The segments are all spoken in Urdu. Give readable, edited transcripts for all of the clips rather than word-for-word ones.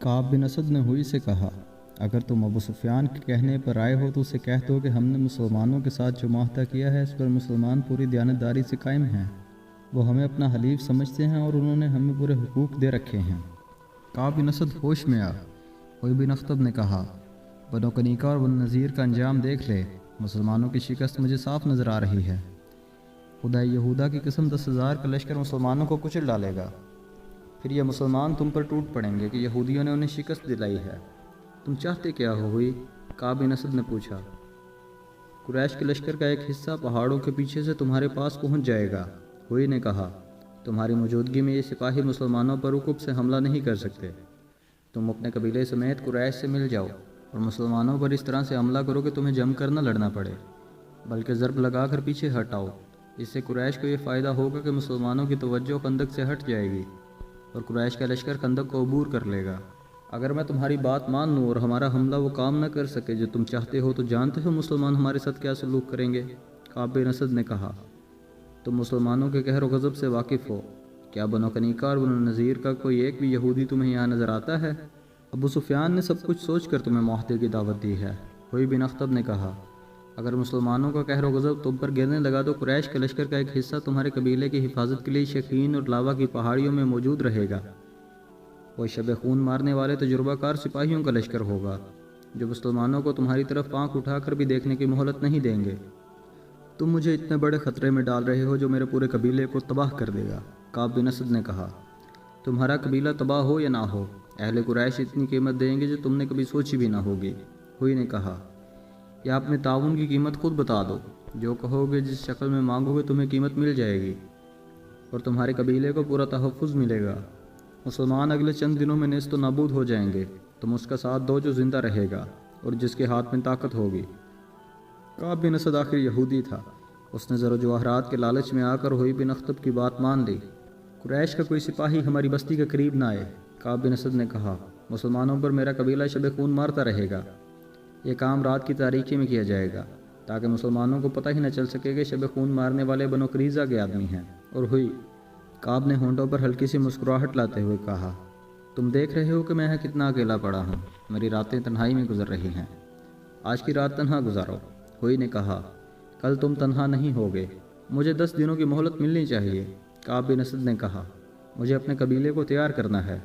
کعب بن اسد نے ہوئی سے کہا، اگر تم ابو سفیان کے کہنے پر آئے ہو تو اسے کہہ دو کہ ہم نے مسلمانوں کے ساتھ جو معاہدہ کیا ہے اس پر مسلمان پوری دیانتداری سے قائم ہیں۔ وہ ہمیں اپنا حلیف سمجھتے ہیں اور انہوں نے ہمیں پورے حقوق دے رکھے ہیں۔ کعب بن اسد ہوش میں آ ہوئی بن اخطب نے کہا، بنو کنیقہ اور بنو نذیر کا انجام دیکھ لے، مسلمانوں کی شکست مجھے صاف نظر آ رہی ہے۔ خدا یہودا کی قسم 10,000 کا لشکر مسلمانوں کو کچل ڈالے گا، پھر یہ مسلمان تم پر ٹوٹ پڑیں گے کہ یہودیوں نے انہیں شکست دلائی ہے۔ تم چاہتے کیا ہو ہوئی؟ کعب بن اسد نے پوچھا۔ قریش کے لشکر کا ایک حصہ پہاڑوں کے پیچھے سے تمہارے پاس پہنچ جائے گا۔ ہوئی نے کہا، تمہاری موجودگی میں یہ سپاہی مسلمانوں پر رکب سے حملہ نہیں کر سکتے۔ تم اپنے قبیلے سمیت قریش سے مل جاؤ اور مسلمانوں پر اس طرح سے حملہ کرو کہ تمہیں جم کر نہ لڑنا پڑے، بلکہ ضرب لگا کر پیچھے ہٹاؤ۔ اس سے قریش کو یہ فائدہ ہوگا کہ مسلمانوں کی توجہ خندق سے ہٹ جائے گی اور قریش کا لشکر خندق کو عبور کر لے گا۔ اگر میں تمہاری بات مان لوں اور ہمارا حملہ وہ کام نہ کر سکے جو تم چاہتے ہو، تو جانتے ہو مسلمان ہمارے ساتھ کیا سلوک کریں گے؟ کعب بن اسد نے کہا، تم مسلمانوں کے قہر و غضب سے واقف ہو۔ کیا بنو کنیقہ اور بنو نذیر کا کوئی ایک بھی یہودی تمہیں یہاں نظر آتا ہے؟ ابو سفیان نے سب کچھ سوچ کر تمہیں معاہدے کی دعوت دی ہے۔ ہوئی بن اخطب نے کہا، اگر مسلمانوں کا قہر و غضب تم پر گرنے لگا تو قریش کے لشکر کا ایک حصہ تمہارے قبیلے کی حفاظت کے لیے شقین اور لاوا کی پہاڑیوں میں موجود رہے گا۔ وہ شب خون مارنے والے تجربہ کار سپاہیوں کا لشکر ہوگا جو مسلمانوں کو تمہاری طرف آنکھ اٹھا کر بھی دیکھنے کی مہلت نہیں دیں گے۔ تم مجھے اتنے بڑے خطرے میں ڈال رہے ہو جو میرے پورے قبیلے کو تباہ کر دے گا۔ کعب بن اسد نے کہا، تمہارا قبیلہ تباہ ہو یا نہ ہو، اہل قریش اتنی قیمت دیں گے جو تم نے کبھی سوچی بھی نہ ہوگی۔ ہوئی نے کہا، یا اپنے تعاون کی قیمت خود بتا دو، جو کہو گے جس شکل میں مانگو گے تمہیں قیمت مل جائے گی اور تمہارے قبیلے کو پورا تحفظ ملے گا۔ مسلمان اگلے چند دنوں میں نیست و نابود ہو جائیں گے، تم اس کا ساتھ دو جو زندہ رہے گا اور جس کے ہاتھ میں طاقت ہوگی۔ کعب بن اسد آخر یہودی تھا، اس نے زر و جواہرات کے لالچ میں آ کر ہوئی بن اخطب کی بات مان لی۔ قریش کا کوئی سپاہی ہماری بستی کے قریب نہ آئے۔ کعب بن اسد نے کہا، مسلمانوں پر میرا قبیلہ شب خون مارتا رہے گا۔ یہ کام رات کی تاریکی میں کیا جائے گا تاکہ مسلمانوں کو پتہ ہی نہ چل سکے کہ شب خون مارنے والے بنو قریظہ کے آدمی ہیں۔ اور ہوئی کعب نے ہونٹوں پر ہلکی سی مسکراہٹ لاتے ہوئے کہا، تم دیکھ رہے ہو کہ میں کتنا اکیلا پڑا ہوں، میری راتیں تنہائی میں گزر رہی ہیں۔ آج کی رات تنہا گزارو۔ ہوئی نے کہا، کل تم تنہا نہیں ہوگے، مجھے 10 دنوں کی مہلت ملنی چاہیے۔ کعب بن اسد نے کہا، مجھے اپنے قبیلے کو تیار کرنا ہے۔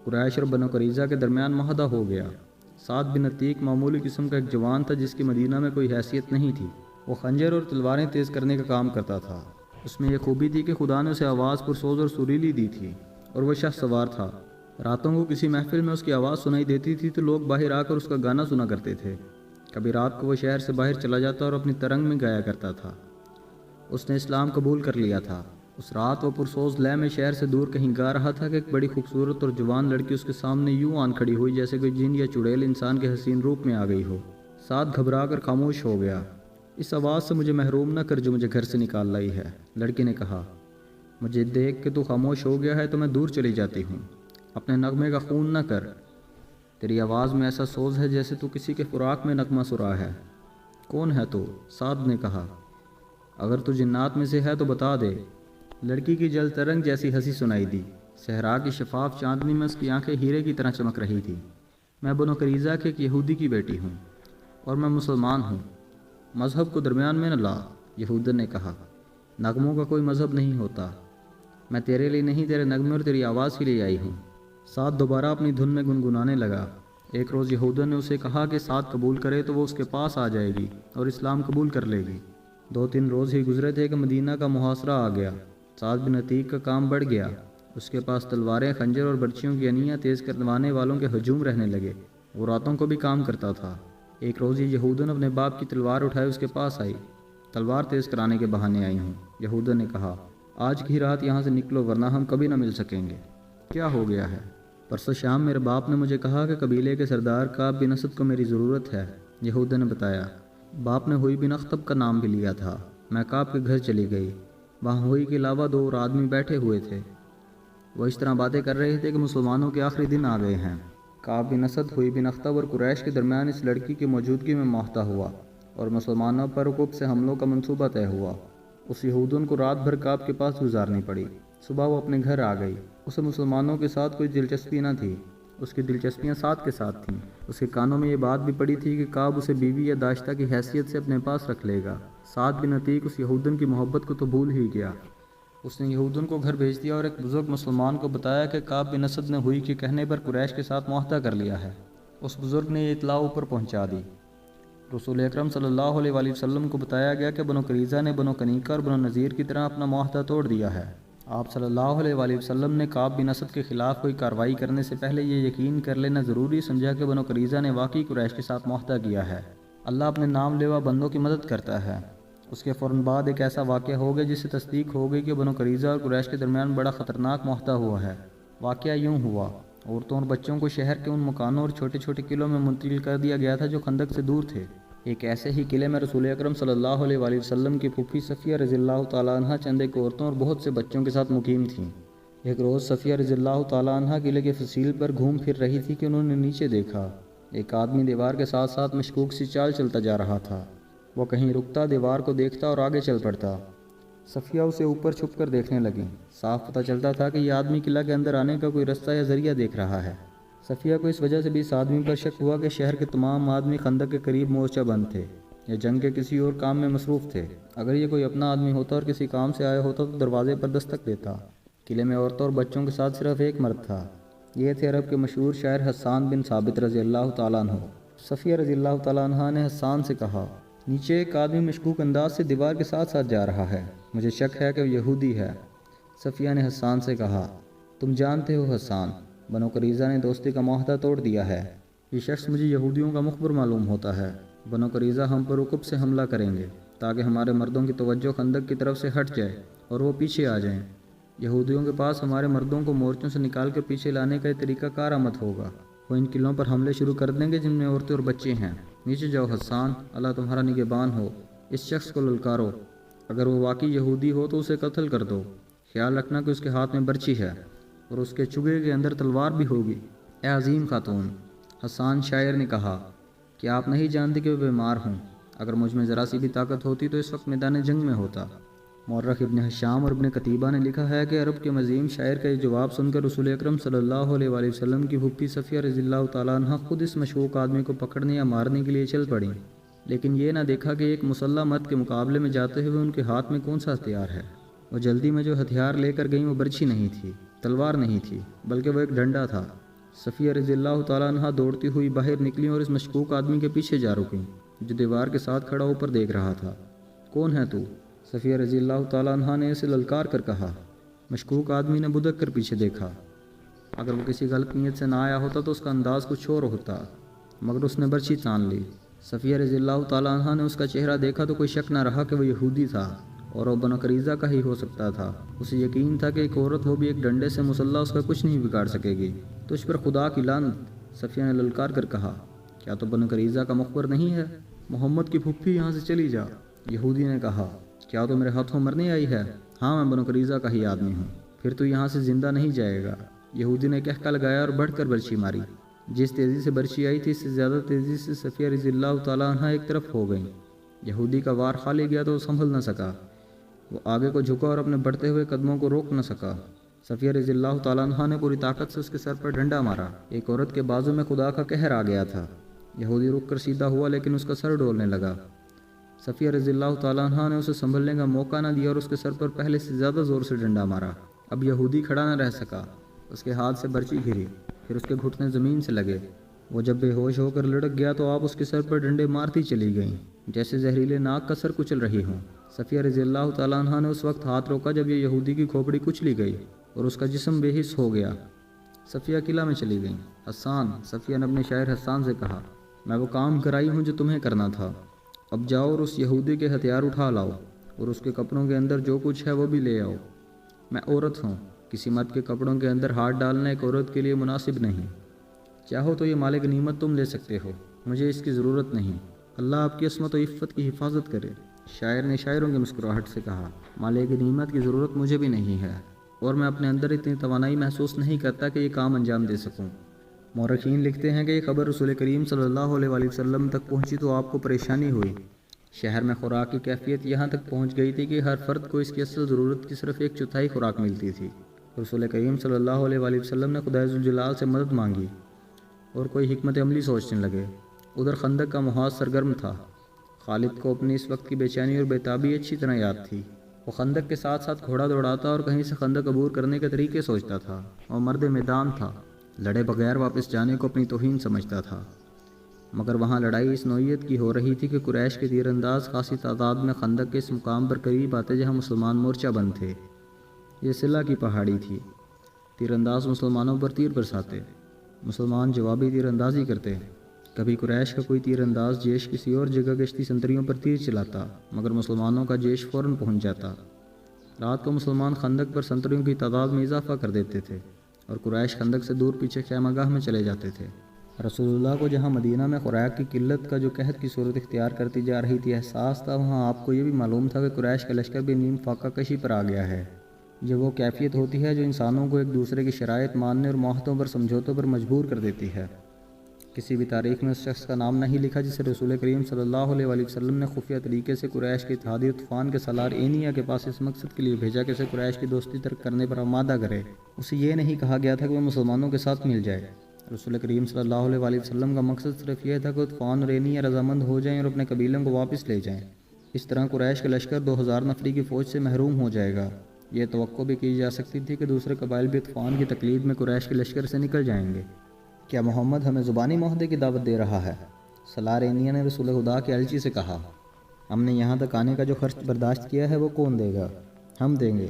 قریش اور بنو قریظہ کے درمیان معاہدہ ہو گیا۔ سعد بن عتیق معمولی قسم کا ایک جوان تھا جس کی مدینہ میں کوئی حیثیت نہیں تھی۔ وہ خنجر اور تلواریں تیز کرنے کا کام کرتا تھا۔ اس میں یہ خوبی تھی کہ خدا نے اسے آواز پرسوز اور سریلی دی تھی اور وہ شاہ سوار تھا۔ راتوں کو کسی محفل میں اس کی آواز سنائی دیتی تھی تو لوگ باہر آ کر اس کا گانا سنا کرتے تھے۔ کبھی رات کو وہ شہر سے باہر چلا جاتا اور اپنی ترنگ میں گایا کرتا تھا۔ اس نے اسلام قبول کر لیا تھا۔ اس رات وہ پرسوز لے میں شہر سے دور کہیں گا رہا تھا کہ ایک بڑی خوبصورت اور جوان لڑکی اس کے سامنے یوں آن کھڑی ہوئی جیسے کوئی جن یا چڑیل انسان کے حسین روپ میں آ گئی ہو۔ سعد گھبرا کر خاموش ہو گیا۔ اس آواز سے مجھے محروم نہ کر جو مجھے گھر سے نکال لائی ہے، لڑکی نے کہا۔ مجھے دیکھ کے تو خاموش ہو گیا ہے تو میں دور چلی جاتی ہوں۔ اپنے نغمے کا خون نہ کر، تیری آواز میں ایسا سوز ہے جیسے تو کسی کے فراق میں نغمہ سرا ہے۔ کون ہے تو؟ سعد نے کہا، اگر تو جنات میں سے ہے تو بتا دے۔ لڑکی کی جل ترنگ جیسی ہنسی سنائی دی۔ صحرا کی شفاف چاندنی میں اس کی آنکھیں ہیرے کی طرح چمک رہی تھی۔ میں بنو قریظہ کے ایک یہودی کی بیٹی ہوں اور میں مسلمان ہوں۔ مذہب کو درمیان میں نہ لا، یہودن نے کہا۔ نغموں کا کوئی مذہب نہیں ہوتا۔ میں تیرے لیے نہیں، تیرے نغمے اور تیری آواز کے لیے آئی ہوں۔ سعد دوبارہ اپنی دھن میں گنگنانے لگا۔ ایک روز یہودن نے اسے کہا کہ سعد قبول کرے تو وہ اس کے پاس آ جائے گی اور اسلام قبول کر لے گی۔ 2-3 روز ہی گزرے تھے کہ مدینہ کا محاصرہ آ گیا۔ سعد بن عتیق کا کام بڑھ گیا۔ اس کے پاس تلواریں، خنجر اور برچیوں کی انیاں تیز کروانے والوں کے ہجوم رہنے لگے۔ وہ راتوں کو بھی کام کرتا تھا۔ ایک روز یہ یہودن اپنے باپ کی تلوار اٹھائے اس کے پاس آئی۔ تلوار تیز کرانے کے بہانے آئی ہوں۔ یہودن نے کہا، آج کی رات یہاں سے نکلو ورنہ ہم کبھی نہ مل سکیں گے۔ کیا ہو گیا ہے؟ پرسوں شام میرے باپ نے مجھے کہا کہ قبیلے کے سردار کعب بن اسد کو میری ضرورت ہے، یہودن نے بتایا۔ باپ نے ہوئی بن اخطب کا نام بھی لیا تھا۔ میں کعب کے گھر چلی گئی۔ وہاں ہوئی کے علاوہ 2 اور آدمی بیٹھے ہوئے تھے۔ وہ اس طرح باتیں کر رہے تھے کہ مسلمانوں کے آخری دن آ گئے ہیں۔ کعب بن اسد، ہوئی بن اخطب اور قریش کے درمیان اس لڑکی کی موجودگی میں معاہدہ ہوا اور مسلمانوں پر رکب سے حملوں کا منصوبہ طے ہوا۔ اس یہودن کو رات بھر کعب کے پاس گزارنی پڑی۔ صبح وہ اپنے گھر آ گئی۔ اسے مسلمانوں کے ساتھ کوئی دلچسپی نہ تھی اس کی دلچسپیاں سعد کے ساتھ تھیں۔ اس کے کانوں میں یہ بات بھی پڑی تھی کہ کعب اسے بیوی یا داشتہ کی حیثیت سے اپنے پاس رکھ لے گا۔ سعد بن عتیق اس یہودن کی محبت کو تو بھول ہی گیا۔ اس نے یہودن کو گھر بھیج دیا اور ایک بزرگ مسلمان کو بتایا کہ کعب بن اسد نے ہوئی کے کہنے پر قریش کے ساتھ معاہدہ کر لیا ہے۔ اس بزرگ نے یہ اطلاع اوپر پہنچا دی۔ رسول اکرم صلی اللہ علیہ وآلہ وسلم کو بتایا گیا کہ بنو قریظہ نے بنو کنیقہ اور بنو نذیر کی طرح اپنا معاہدہ توڑ دیا ہے۔ آپ صلی اللہ علیہ وآلہ وسلم نے کعب بن اسد کے خلاف کوئی کارروائی کرنے سے پہلے یہ یقین کر لینا ضروری سمجھا کہ بنو قریظہ نے واقعی قریش کے ساتھ معاہدہ کیا ہے۔ اللہ اپنے نام لیوا بندوں کی مدد کرتا ہے۔ اس کے فوراً بعد ایک ایسا واقعہ ہو گیا جس سے تصدیق ہو گئی کہ بنو قریظہ اور قریش کے درمیان بڑا خطرناک معاہدہ ہوا ہے۔ واقعہ یوں ہوا، عورتوں اور بچوں کو شہر کے ان مکانوں اور چھوٹے چھوٹے قلعوں میں منتقل کر دیا گیا تھا جو خندق سے دور تھے۔ ایک ایسے ہی قلعے میں رسول اکرم صلی اللہ علیہ وآلہ وسلم کی پھوپھی صفیہ رضی اللہ تعالیٰ عنہ چند ایک عورتوں اور بہت سے بچوں کے ساتھ مقیم تھیں۔ ایک روز صفیہ رضی اللہ تعالیٰ عنہ قلعے کے فصیل پر گھوم پھر رہی تھی کہ انہوں نے نیچے دیکھا ایک آدمی دیوار کے ساتھ ساتھ مشکوک سی چال چلتا جا رہا تھا۔ وہ کہیں رکتا، دیوار کو دیکھتا اور آگے چل پڑتا۔ صفیہ اسے اوپر چھپ کر دیکھنے لگیں۔ صاف پتہ چلتا تھا کہ یہ آدمی قلعہ کے اندر آنے کا کوئی رستہ یا ذریعہ دیکھ رہا ہے۔ صفیہ کو اس وجہ سے بھی اس آدمی پر شک ہوا کہ شہر کے تمام آدمی خندق کے قریب مورچہ بند تھے یا جنگ کے کسی اور کام میں مصروف تھے۔ اگر یہ کوئی اپنا آدمی ہوتا اور کسی کام سے آیا ہوتا تو دروازے پر دستک دیتا۔ قلعے میں عورتوں اور بچوں کے ساتھ صرف ایک مرد تھا۔ یہ تھے عرب کے مشہور شاعر حسان بن ثابت رضی اللہ تعالیٰ عنہ۔ صفیہ رضی اللہ تعالیٰ عنہ نے حسان سے کہا، نیچے ایک آدمی مشکوک انداز سے دیوار کے ساتھ ساتھ جا رہا ہے، مجھے شک ہے کہ وہ یہودی ہے۔ صفیہ نے حسان سے کہا، تم جانتے ہو حسان، بنو قریظہ نے دوستی کا معاہدہ توڑ دیا ہے۔ یہ شخص مجھے یہودیوں کا مخبر معلوم ہوتا ہے۔ بنو قریظہ ہم پر عقب سے حملہ کریں گے تاکہ ہمارے مردوں کی توجہ خندق کی طرف سے ہٹ جائے اور وہ پیچھے آ جائیں۔ یہودیوں کے پاس ہمارے مردوں کو مورچوں سے نکال کر پیچھے لانے کا یہ طریقہ کار آمد ہوگا۔ وہ ان قلعوں پر حملے شروع کر دیں گے جن میں عورتیں اور بچے ہیں۔ نیچے جاؤ حسان، اللہ تمہارا نگہبان ہو۔ اس شخص کو للکارو، اگر وہ واقعی یہودی ہو تو اسے قتل کر دو۔ خیال رکھنا کہ اس کے ہاتھ میں برچی ہے اور اس کے چگے کے اندر تلوار بھی ہوگی۔ اے عظیم خاتون، حسان شاعر نے کہا، کہ آپ نہیں جانتے کہ وہ بیمار ہوں۔ اگر مجھ میں ذرا سی بھی طاقت ہوتی تو اس وقت میدان جنگ میں ہوتا۔ مورخ ابن حشام اور ابن قتیبہ نے لکھا ہے کہ عرب کے عظیم شاعر کا یہ جواب سن کر رسول اکرم صلی اللہ علیہ وآلہ وسلم کی پھوپھی صفیہ رضی اللہ تعالیٰ عنہ خود اس مشکوک آدمی کو پکڑنے یا مارنے کے لیے چل پڑیں، لیکن یہ نہ دیکھا کہ ایک مسلح مرد کے مقابلے میں جاتے ہوئے ان کے ہاتھ میں کون سا ہتھیار ہے۔ وہ جلدی میں جو ہتھیار لے کر گئیں وہ برچھی نہیں تھی، تلوار نہیں تھی، بلکہ وہ ایک ڈنڈا تھا۔ صفیہ رضی اللہ تعالیٰ عنہ دوڑتی ہوئی باہر نکلیں اور اس مشکوک آدمی کے پیچھے جا رکیں جو دیوار کے ساتھ کھڑا اوپر دیکھ رہا تھا۔ کون ہے تو؟ صفیہ رضی اللہ تعالیٰ عنہ نے اسے للکار کر کہا۔ مشکوک آدمی نے بدک کر پیچھے دیکھا۔ اگر وہ کسی غلط نیت سے نہ آیا ہوتا تو اس کا انداز کچھ اور ہوتا، مگر اس نے برچھی تان لی۔ صفیہ رضی اللہ تعالیٰ عنہ نے اس کا چہرہ دیکھا تو کوئی شک نہ رہا کہ وہ یہودی تھا اور وہ بنو قریظہ کا ہی ہو سکتا تھا۔ اسے یقین تھا کہ ایک عورت، وہ بھی ایک ڈنڈے سے مسلح، اس کا کچھ نہیں بگاڑ سکے گی۔ تجھ پر خدا کی لعنت، صفیہ نے للکار کر کہا، کیا تو بنو قریظہ کا مخبر نہیں ہے؟ محمد کی پھوپھی، یہاں سے چلی جا۔ یہودی نے کہا، کیا تو میرے ہاتھوں مرنے آئی ہے؟ ہاں، میں بنو قریظہ کا ہی آدمی ہوں۔ پھر تو یہاں سے زندہ نہیں جائے گا۔ یہودی نے کہکا لگایا اور بڑھ کر برچھی ماری۔ جس تیزی سے برچھی آئی تھی اس سے زیادہ تیزی سے صفیہ رضی اللہ تعالیٰ عنہ ایک طرف ہو گئیں۔ یہودی کا وار خالی گیا تو وہ سنبھل نہ سکا۔ وہ آگے کو جھکا اور اپنے بڑھتے ہوئے قدموں کو روک نہ سکا۔ صفیہ رضی اللہ تعالیٰ عنہ نے پوری طاقت سے اس کے سر پر ڈنڈا مارا۔ ایک عورت کے بازو میں خدا کا قہر آ گیا تھا۔ یہودی رک کر سیدھا ہوا لیکن اس کا سر ڈولنے لگا۔ صفیہ رضی اللہ تعالیٰ عنہ نے اسے سنبھلنے کا موقع نہ دیا اور اس کے سر پر پہلے سے زیادہ زور سے ڈنڈا مارا۔ اب یہودی کھڑا نہ رہ سکا۔ اس کے ہاتھ سے برچی گھری، پھر اس کے گھٹنے زمین سے لگے۔ وہ جب بے ہوش ہو کر لڑک گیا تو آپ اس کے سر پر ڈنڈے مارتی چلی گئیں جیسے زہریلے ناگ کا سر کچل رہی ہوں۔ صفیہ رضی اللہ تعالیٰ عنہ نے اس وقت ہاتھ روکا جب یہ یہودی کی کھوپڑی کچلی گئی اور اس کا جسم بے حس ہو گیا۔ صفیہ قلعہ میں چلی گئیں۔ حسان، صفیہ نے اپنے شاعر حسان سے کہا، میں وہ کام کرائی ہوں جو تمہیں کرنا تھا۔ اب جاؤ اور اس یہودی کے ہتھیار اٹھا لاؤ اور اس کے کپڑوں کے اندر جو کچھ ہے وہ بھی لے آؤ۔ میں عورت ہوں، کسی مرد کے کپڑوں کے اندر ہاتھ ڈالنا ایک عورت کے لیے مناسب نہیں۔ چاہو تو یہ مال غنیمت تم لے سکتے ہو، مجھے اس کی ضرورت نہیں۔ اللہ آپ کی عصمت و عفت کی حفاظت کرے۔ شاعر نے شاعروں کی مسکراہٹ سے کہا، مال غنیمت کی ضرورت مجھے بھی نہیں ہے اور میں اپنے اندر اتنی توانائی محسوس نہیں کرتا کہ یہ کام انجام دے سکوں۔ مورخین لکھتے ہیں کہ یہ خبر رسول کریم صلی اللہ علیہ وآلہ وسلم تک پہنچی تو آپ کو پریشانی ہوئی۔ شہر میں خوراک کی کیفیت یہاں تک پہنچ گئی تھی کہ ہر فرد کو اس کی اصل ضرورت کی صرف 1/4 خوراک ملتی تھی۔ رسول کریم صلی اللہ علیہ وآلہ وسلم نے خدائے ذوالجلال سے مدد مانگی اور کوئی حکمت عملی سوچنے لگے۔ ادھر خندق کا محاذ سرگرم تھا۔ خالد کو اپنی اس وقت کی بے چینی اور بےتابی اچھی طرح یاد تھی۔ وہ خندق کے ساتھ ساتھ گھوڑا دوڑاتا اور کہیں سے خندق عبور کرنے کے طریقے سوچتا تھا۔ وہ مرد میدان تھا، لڑے بغیر واپس جانے کو اپنی توہین سمجھتا تھا۔ مگر وہاں لڑائی اس نوعیت کی ہو رہی تھی کہ قریش کے تیر انداز خاصی تعداد میں خندق کے اس مقام پر قریب آتے جہاں مسلمان مورچہ بند تھے۔ یہ صلہ کی پہاڑی تھی۔ تیر انداز مسلمانوں پر تیر برساتے، مسلمان جوابی تیر اندازی کرتے۔ کبھی قریش کا کوئی تیر انداز جیش کسی اور جگہ گشتی سنتریوں پر تیر چلاتا، مگر مسلمانوں کا جیش فوراً پہنچ جاتا۔ رات کو مسلمان خندق پر سنتریوں کی تعداد میں اضافہ کر دیتے تھے اور قریش خندق سے دور پیچھے خیمہ گاہ میں چلے جاتے تھے۔ رسول اللہ کو جہاں مدینہ میں خوراک کی قلت کا جو قحط کی صورت اختیار کرتی جا رہی تھی احساس تھا، وہاں آپ کو یہ بھی معلوم تھا کہ قریش کا لشکر بھی نیم فاقہ کشی پر آ گیا ہے۔ یہ وہ کیفیت ہوتی ہے جو انسانوں کو ایک دوسرے کی شرائط ماننے اور معاہدوں پر سمجھوتوں پر مجبور کر دیتی ہے۔ کسی بھی تاریخ میں اس شخص کا نام نہیں لکھا جسے رسول کریم صلی اللہ علیہ وآلہ وسلم نے خفیہ طریقے سے قریش کے اتحادی طوفان کے سالار اینیا کے پاس اس مقصد کے لیے بھیجا کہ اسے قریش کی دوستی ترک کرنے پر آمادہ کرے۔ اسے یہ نہیں کہا گیا تھا کہ وہ مسلمانوں کے ساتھ مل جائے۔ رسول کریم صلی اللہ علیہ وآلہ وسلم کا مقصد صرف یہ تھا کہ طوفان اور اینیا رضامند ہو جائیں اور اپنے قبیلوں کو واپس لے جائیں۔ اس طرح قریش کا لشکر 2000 نفری کی فوج سے محروم ہو جائے گا۔ یہ توقع بھی کی جا سکتی تھی کہ دوسرے قبائل بھی طوفان کی تقلید میں قریش کے لشکر سے نکل جائیں گے۔ کیا محمد ہمیں زبانی معاہدے کی دعوت دے رہا ہے؟ سالار اینیا نے رسول خدا کے الچی سے کہا۔ ہم نے یہاں تک آنے کا جو خرچ برداشت کیا ہے وہ کون دے گا؟ ہم دیں گے۔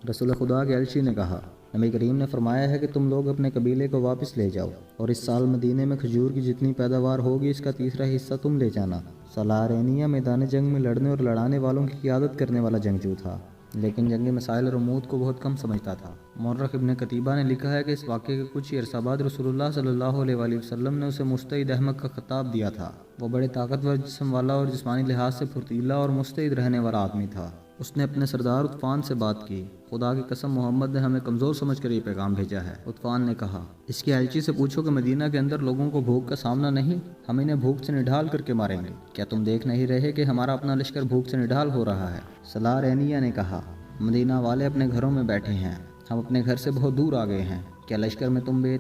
رسول خدا کے الچی نے کہا، نبی کریم نے فرمایا ہے کہ تم لوگ اپنے قبیلے کو واپس لے جاؤ اور اس سال مدینے میں کھجور کی جتنی پیداوار ہوگی اس کا تیسرا حصہ تم لے جانا۔ سالار اینیا میدان جنگ میں لڑنے اور لڑانے والوں کی قیادت کرنے والا جنگجو تھا، لیکن جنگی مسائل اور امور کو بہت کم سمجھتا تھا۔ مورخ ابن قتیبہ نے لکھا ہے کہ اس واقعے کے کچھ ہی عرصہ بعد رسول اللہ صلی اللہ علیہ وآلہ وسلم نے اسے مستعد احمق کا خطاب دیا تھا۔ وہ بڑے طاقتور جسم والا اور جسمانی لحاظ سے پھرتیلا اور مستعد رہنے والا آدمی تھا۔ اس نے اپنے سردار عثمان سے بات کی، خدا کی قسم محمد نے ہمیں کمزور سمجھ کر یہ پیغام بھیجا ہے۔ عثمان نے کہا، اس کی الچی سے پوچھو کہ مدینہ کے اندر لوگوں کو بھوک کا سامنا نہیں، ہم انہیں بھوک سے نڈھال کر کے ماریں گے۔ کیا تم دیکھ نہیں رہے کہ ہمارا اپنا لشکر بھوک سے نڈھال ہو رہا ہے؟ سالار اینیا نے کہا، مدینہ والے اپنے گھروں میں بیٹھے ہیں، ہم اپنے گھر سے بہت دور آ گئے ہیں۔ کیا لشکر میں تم بے